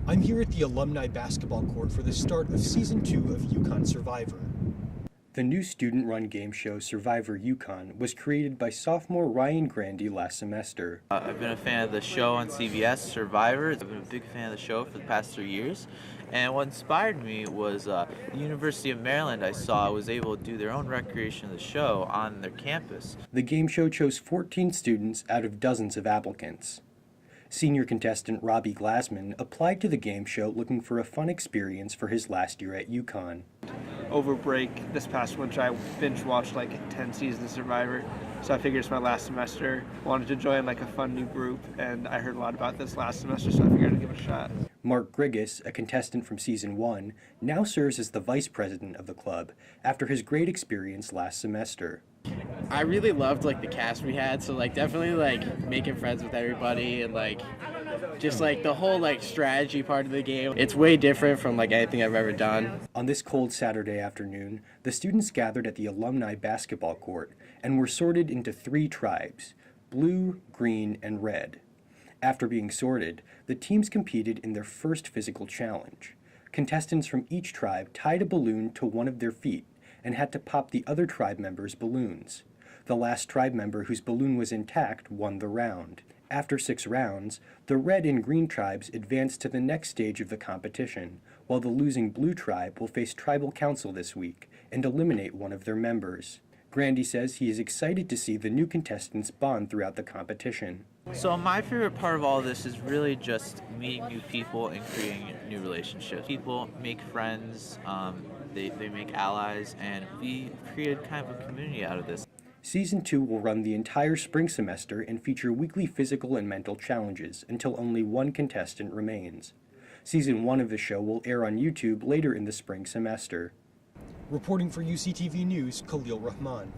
I'm here at the alumni basketball court for the start of Season 2 of UConn Survivor. The new student-run game show Survivor UConn was created by sophomore Ryan Grande last semester. I've been a fan of the show on CBS, Survivor. I've been a big fan of the show for the past 3 years. And what inspired me was the University of Maryland I saw was able to do their own recreation of the show on their campus. The game show chose 14 students out of dozens of applicants. Senior contestant Robbie Glassman applied to the game show looking for a fun experience for his last year at UConn. Over break this past winter, I binge watched like 10 seasons of Survivor, so I figured it's my last semester. Wanted to join like a fun new group, and I heard a lot about this last semester, so I figured I'd give it a shot. Grigas, a contestant from Season 1, now serves as the vice president of the club after his great experience last semester. I really loved like the cast we had, so like definitely like making friends with everybody and like just like the whole like strategy part of the game. It's way different from like anything I've ever done. On this cold Saturday afternoon, the students gathered at the alumni basketball court and were sorted into 3 tribes: blue, green, and red. After being sorted, the teams competed in their first physical challenge. Contestants from each tribe tied a balloon to one of their feet and had to pop the other tribe members' balloons. The last tribe member whose balloon was intact won the round. After 6 rounds, the red and green tribes advanced to the next stage of the competition, while the losing blue tribe will face tribal council this week and eliminate one of their members. Grande says he is excited to see the new contestants bond throughout the competition. So my favorite part of all this is really just meeting new people and creating new relationships. People make friends, they make allies, and we created kind of a community out of this. Season 2 will run the entire spring semester and feature weekly physical and mental challenges until only one contestant remains. Season 1 of the show will air on YouTube later in the spring semester. Reporting for UCTV News, Khaleel Rahman.